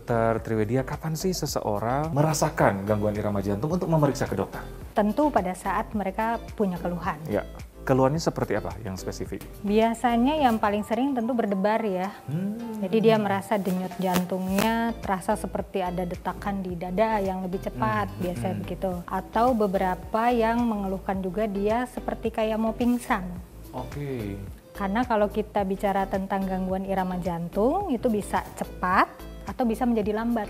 Dokter Triwedia, kapan sih seseorang merasakan gangguan irama jantung untuk memeriksa ke dokter? Tentu pada saat mereka punya keluhan. Ya, keluhannya seperti apa yang spesifik? Biasanya yang paling sering tentu berdebar ya. Jadi dia merasa denyut jantungnya terasa seperti ada detakan di dada yang lebih cepat, biasanya begitu. Atau beberapa yang mengeluhkan juga dia seperti kayak mau pingsan. Oke. Karena kalau kita bicara tentang gangguan irama jantung itu bisa cepat atau bisa menjadi lambat.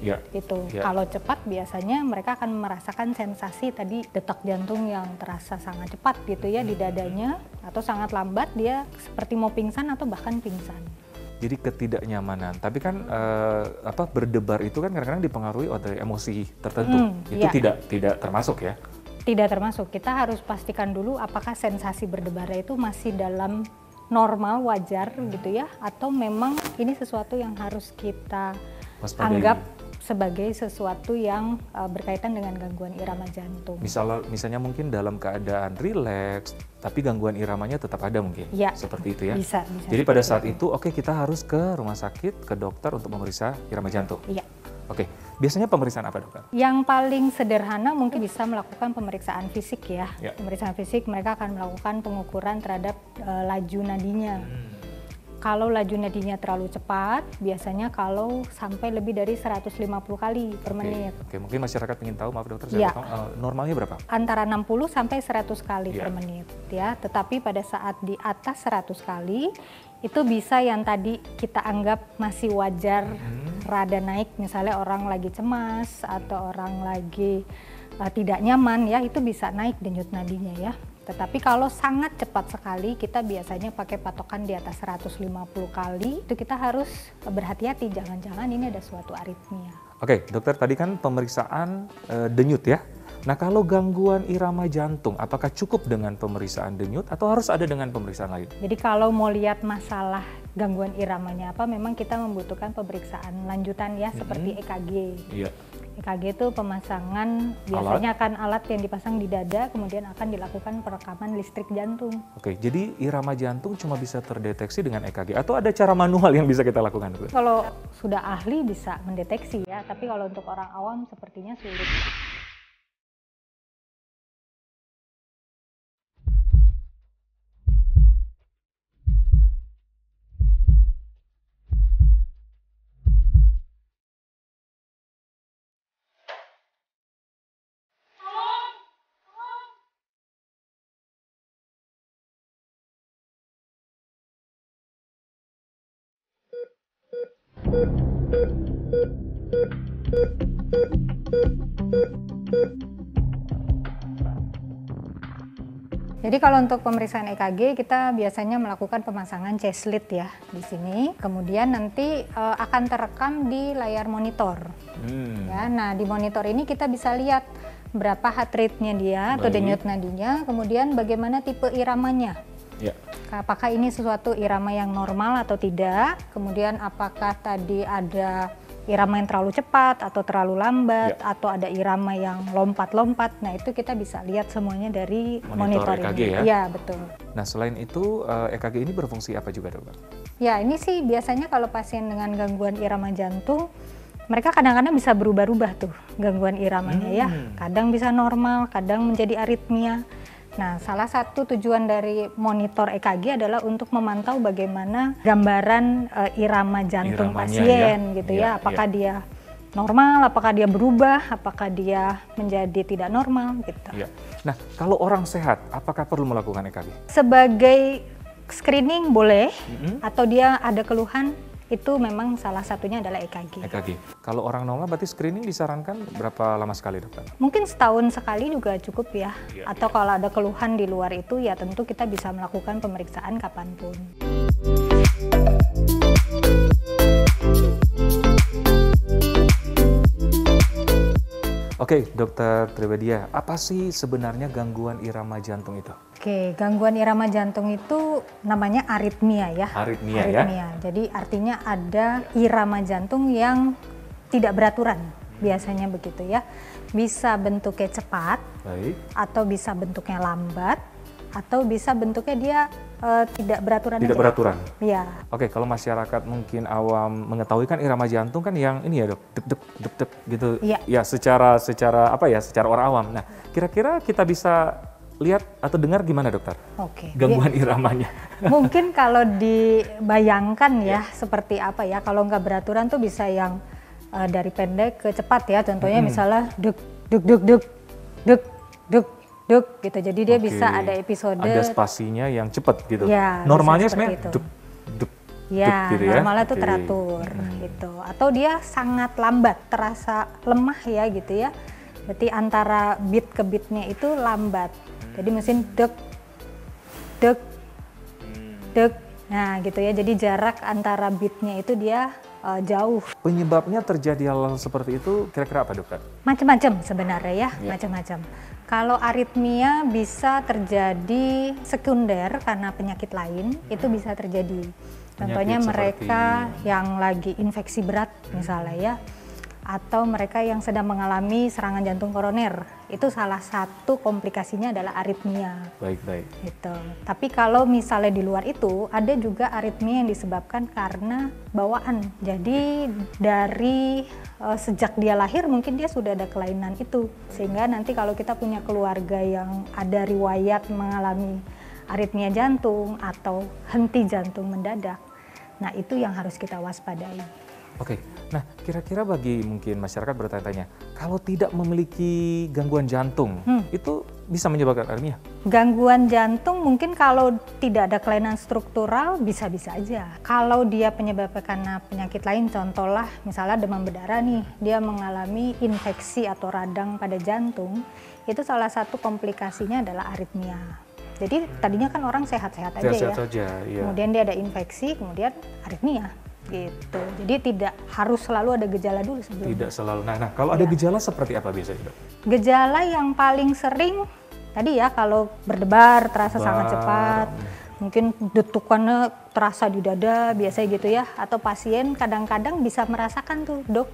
Ya. Gitu. Ya. Kalau cepat biasanya mereka akan merasakan sensasi tadi detak jantung yang terasa sangat cepat gitu ya di dadanya, atau sangat lambat dia seperti mau pingsan atau bahkan pingsan. Jadi ketidaknyamanan. Tapi kan berdebar itu kan kadang-kadang dipengaruhi oleh emosi tertentu. Itu iya. tidak termasuk ya? Tidak termasuk. Kita harus pastikan dulu apakah sensasi berdebarnya itu masih dalam normal, wajar gitu ya, atau memang ini sesuatu yang harus kita anggap sebagai sesuatu yang berkaitan dengan gangguan irama jantung. Misalnya mungkin dalam keadaan rileks, tapi gangguan iramanya tetap ada mungkin, ya, seperti itu ya? Bisa. Jadi pada saat itu, kita harus ke rumah sakit, ke dokter untuk memeriksa irama jantung? Iya. Oke, biasanya pemeriksaan apa dokter? Yang paling sederhana mungkin bisa melakukan pemeriksaan fisik ya. Pemeriksaan fisik mereka akan melakukan pengukuran terhadap laju nadinya. Kalau laju nadinya terlalu cepat, biasanya kalau sampai lebih dari 150 kali per menit. Oke, mungkin masyarakat ingin tahu, maaf dokter, Ya. Normalnya berapa? Antara 60 sampai 100 kali per menit ya. Tetapi pada saat di atas 100 kali, itu bisa yang tadi kita anggap masih wajar, rada naik, misalnya orang lagi cemas atau orang lagi tidak nyaman ya, itu bisa naik denyut nadinya ya. Tetapi kalau sangat cepat sekali, kita biasanya pakai patokan di atas 150 kali, itu kita harus berhati-hati, jangan-jangan ini ada suatu aritmia. Oke, dokter, tadi kan pemeriksaan denyut ya. Nah, kalau gangguan irama jantung, apakah cukup dengan pemeriksaan denyut atau harus ada dengan pemeriksaan lain? Jadi kalau mau lihat masalah gangguan iramanya apa, memang kita membutuhkan pemeriksaan lanjutan ya, seperti EKG. Iya. EKG itu pemasangan, biasanya akan alat yang dipasang di dada, kemudian akan dilakukan perekaman listrik jantung. Oke, jadi irama jantung cuma bisa terdeteksi dengan EKG atau ada cara manual yang bisa kita lakukan? Kalau sudah ahli bisa mendeteksi ya, tapi kalau untuk orang awam sepertinya sulit. Jadi kalau untuk pemeriksaan EKG kita biasanya melakukan pemasangan chest lead ya di sini. Kemudian nanti akan terekam di layar monitor. Ya, nah di monitor ini kita bisa lihat berapa heart rate-nya dia atau denyut nadinya, kemudian bagaimana tipe iramanya. Ya. Apakah ini sesuatu irama yang normal atau tidak? Kemudian apakah tadi ada irama yang terlalu cepat atau terlalu lambat, atau ada irama yang lompat-lompat. Nah, itu kita bisa lihat semuanya dari monitor EKG ini. ya? Iya, betul. Nah, selain itu EKG ini berfungsi apa juga, dokter? Ya, ini sih biasanya kalau pasien dengan gangguan irama jantung, mereka kadang-kadang bisa berubah-ubah tuh gangguan iramanya ya. Kadang bisa normal, kadang menjadi aritmia. Nah, salah satu tujuan dari monitor EKG adalah untuk memantau bagaimana gambaran irama jantung pasien gitu ya. Apakah dia normal, apakah dia berubah, apakah dia menjadi tidak normal gitu. Ya. Nah, kalau orang sehat, apakah perlu melakukan EKG? Sebagai screening boleh, atau dia ada keluhan, itu memang salah satunya adalah EKG. EKG. Kalau orang normal berarti screening disarankan berapa lama sekali, dokter? Mungkin setahun sekali juga cukup ya. Atau kalau ada keluhan di luar itu ya tentu kita bisa melakukan pemeriksaan kapanpun. Oke, Dokter Triwedia, apa sih sebenarnya gangguan irama jantung itu? Oke, gangguan irama jantung itu namanya aritmia ya. Aritmia ya? Jadi artinya ada irama jantung yang tidak beraturan, biasanya begitu ya. Bisa bentuknya cepat, atau bisa bentuknya lambat, atau bisa bentuknya dia tidak beraturan. Tidak aja. beraturan. Iya. Oke, kalau masyarakat mungkin awam mengetahui kan irama jantung kan yang ini ya dok, deg deg deg gitu. Iya. Ya secara apa ya, secara orang awam. Nah, kira-kira kita bisa lihat atau dengar gimana dokter? Oke. Gangguan iramanya. Mungkin kalau dibayangkan ya seperti apa ya, kalau nggak beraturan tuh bisa yang dari pendek ke cepat ya. Contohnya misalnya deg deg deg deg deg deg deg gitu. Jadi dia bisa ada episode. Ada spasinya yang cepat gitu. Ya, normalnya bisa seperti sebenarnya itu. deg deg Ya, deg gitu ya. normalnya tuh teratur gitu. Atau dia sangat lambat, terasa lemah ya gitu ya. Berarti antara beat ke beatnya itu lambat. Jadi mesin deg deg deg. Nah gitu ya. Jadi jarak antara beatnya itu dia jauh. Penyebabnya terjadi hal seperti itu kira-kira apa dokter? Macam-macam sebenarnya ya, macam-macam. Kalau aritmia bisa terjadi sekunder karena penyakit lain, itu bisa terjadi. Contohnya mereka yang lagi infeksi berat misalnya ya, atau mereka yang sedang mengalami serangan jantung koroner, itu salah satu komplikasinya adalah aritmia. Baik. Gitu. Tapi kalau misalnya di luar itu, ada juga aritmia yang disebabkan karena bawaan. Jadi dari sejak dia lahir mungkin dia sudah ada kelainan itu. Sehingga nanti kalau kita punya keluarga yang ada riwayat mengalami aritmia jantung atau henti jantung mendadak, nah itu yang harus kita waspadai. Oke, nah kira-kira bagi mungkin masyarakat bertanya-tanya, kalau tidak memiliki gangguan jantung, itu bisa menyebabkan aritmia? Gangguan jantung mungkin kalau tidak ada kelainan struktural bisa-bisa aja. Kalau dia penyebabnya karena penyakit lain, contohlah misalnya demam berdarah nih, dia mengalami infeksi atau radang pada jantung, itu salah satu komplikasinya adalah aritmia. Jadi tadinya kan orang sehat-sehat aja Sehat-sehat ya, saja, iya. Kemudian dia ada infeksi, kemudian aritmia. Gitu. Jadi tidak harus selalu ada gejala dulu sebelumnya. Tidak selalu. Nah kalau ada gejala seperti apa biasanya dok? Gejala yang paling sering tadi ya, kalau berdebar terasa sangat cepat, mungkin detukannya terasa di dada biasanya gitu ya, atau pasien kadang-kadang bisa merasakan tuh, dok,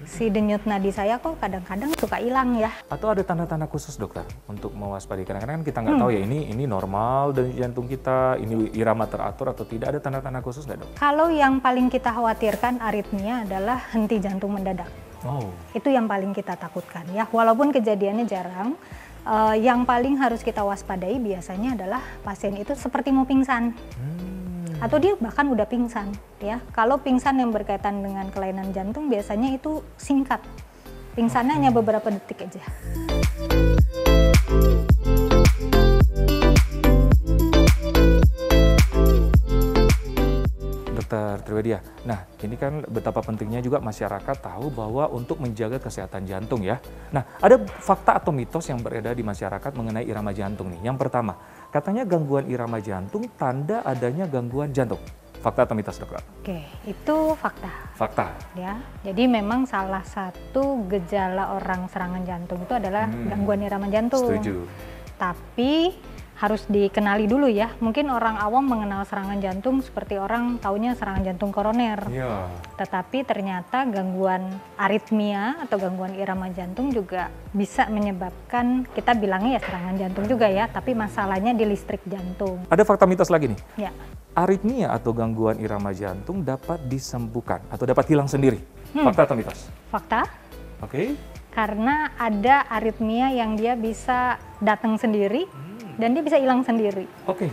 si denyut nadi saya kok kadang-kadang suka hilang ya. Atau ada tanda-tanda khusus dokter untuk mewaspadai? Kadang-kadang kan kita nggak tahu ya ini normal denyut jantung kita, ini irama teratur atau tidak, ada tanda-tanda khusus nggak dok? Kalau yang paling kita khawatirkan aritmia adalah henti jantung mendadak. Oh. Itu yang paling kita takutkan ya, walaupun kejadiannya jarang. Yang paling harus kita waspadai biasanya adalah pasien itu seperti mau pingsan. Atau dia bahkan udah pingsan ya. Kalau pingsan yang berkaitan dengan kelainan jantung biasanya itu singkat. Pingsannya hanya beberapa detik aja. Dokter Triwedia, nah ini kan betapa pentingnya juga masyarakat tahu bahwa untuk menjaga kesehatan jantung ya. Nah ada fakta atau mitos yang beredar di masyarakat mengenai irama jantung nih. Yang pertama, katanya gangguan irama jantung tanda adanya gangguan jantung. Fakta atau mitos dokter? Oke, itu fakta. Fakta. Ya, jadi memang salah satu gejala orang serangan jantung itu adalah gangguan irama jantung. Setuju. Tapi harus dikenali dulu ya. Mungkin orang awam mengenal serangan jantung seperti orang taunya serangan jantung koroner. Iya. Tetapi ternyata gangguan aritmia atau gangguan irama jantung juga bisa menyebabkan, kita bilangnya ya serangan jantung juga ya, tapi masalahnya di listrik jantung. Ada fakta mitos lagi nih. Ya. Aritmia atau gangguan irama jantung dapat disembuhkan atau dapat hilang sendiri. Fakta atau mitos? Fakta. Oke. Karena ada aritmia yang dia bisa datang sendiri dan dia bisa hilang sendiri. Oke.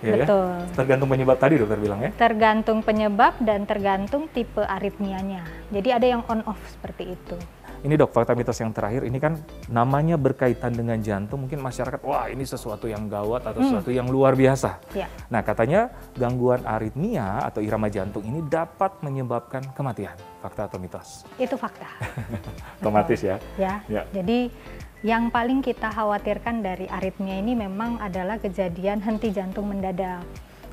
Ya, Betul. ya. Tergantung penyebab tadi dokter bilang ya. Tergantung penyebab dan tergantung tipe aritmianya. Jadi ada yang on off seperti itu. Ini dok, fakta mitos yang terakhir, ini kan namanya berkaitan dengan jantung, mungkin masyarakat, wah ini sesuatu yang gawat atau sesuatu yang luar biasa. Ya. Nah katanya gangguan aritmia atau irama jantung ini dapat menyebabkan kematian. Fakta atau mitos? Itu fakta. Otomatis ya. Ya. Jadi yang paling kita khawatirkan dari aritmia ini memang adalah kejadian henti jantung mendadak.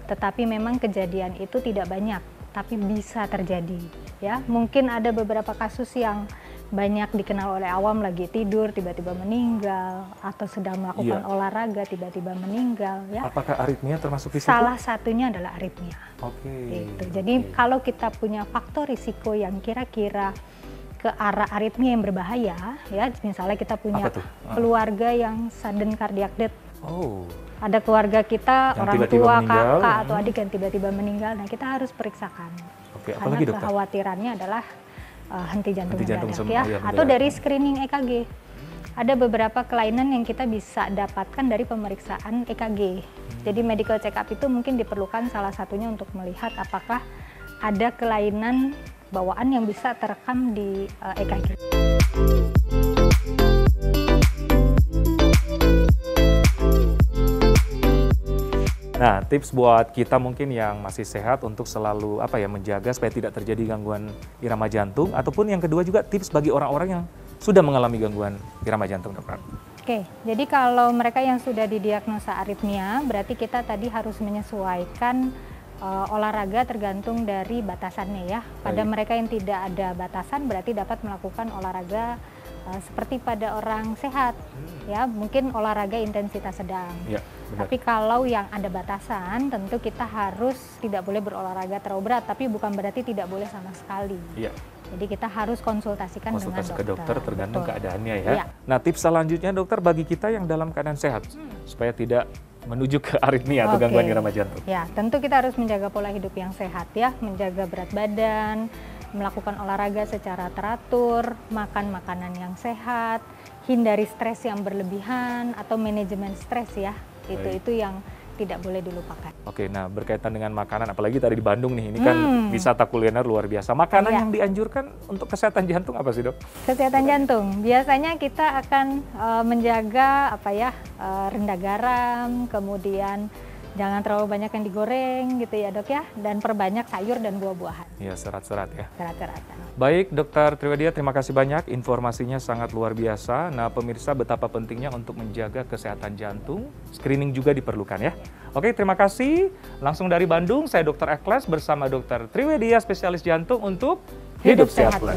Tetapi memang kejadian itu tidak banyak, tapi bisa terjadi. Ya, mungkin ada beberapa kasus yang banyak dikenal oleh awam, lagi tidur tiba-tiba meninggal atau sedang melakukan olahraga tiba-tiba meninggal ya. Apakah aritmia termasuk risiko? Salah satunya adalah aritmia. Oke. Gitu. Jadi kalau kita punya faktor risiko yang kira-kira ke arah aritmia yang berbahaya ya, misalnya kita punya keluarga yang sudden cardiac death. Oh. ada keluarga kita, yang orang tiba-tiba tua, meninggal, kakak atau adik yang tiba-tiba meninggal, nah kita harus periksakan. Oke, Karena apalagi dokter? kekhawatirannya adalah henti jantung mendadak ya, atau dari screening EKG. Ada beberapa kelainan yang kita bisa dapatkan dari pemeriksaan EKG. Jadi medical check up itu mungkin diperlukan salah satunya untuk melihat apakah ada kelainan bawaan yang bisa terekam di EKG. Nah, tips buat kita mungkin yang masih sehat untuk selalu menjaga supaya tidak terjadi gangguan irama jantung, ataupun yang kedua juga tips bagi orang-orang yang sudah mengalami gangguan irama jantung, dokter. Oke, jadi kalau mereka yang sudah didiagnosa aritmia, berarti kita tadi harus menyesuaikan olahraga tergantung dari batasannya ya. Pada mereka yang tidak ada batasan berarti dapat melakukan olahraga seperti pada orang sehat, ya mungkin olahraga intensitas sedang. Ya, tapi kalau yang ada batasan, tentu kita harus tidak boleh berolahraga terlalu berat, tapi bukan berarti tidak boleh sama sekali. Ya. Jadi kita harus konsultasikan dengan dokter. Ke dokter tergantung keadaannya ya. Ya. Nah, tips selanjutnya dokter bagi kita yang dalam keadaan sehat supaya tidak menuju ke aritmia atau gangguan irama jantung. Ya, tentu kita harus menjaga pola hidup yang sehat ya, menjaga berat badan, melakukan olahraga secara teratur, makan makanan yang sehat, hindari stres yang berlebihan atau manajemen stres ya. Itu yang tidak boleh dilupakan. Oke, nah berkaitan dengan makanan, apalagi tadi di Bandung nih, ini kan wisata kuliner luar biasa. Makanan yang dianjurkan untuk kesehatan jantung apa sih, Dok? Kesehatan jantung, biasanya kita akan menjaga rendah garam, kemudian jangan terlalu banyak yang digoreng gitu ya dok ya, dan perbanyak sayur dan buah-buahan. Iya, serat-serat ya. Serat-seratan. Baik Dokter Triwedia, terima kasih banyak, informasinya sangat luar biasa. Nah pemirsa, betapa pentingnya untuk menjaga kesehatan jantung, screening juga diperlukan ya. Oke, terima kasih. Langsung dari Bandung, saya Dr. Ekles bersama Dr. Triwedia, spesialis jantung untuk Hidup Sehat Plus.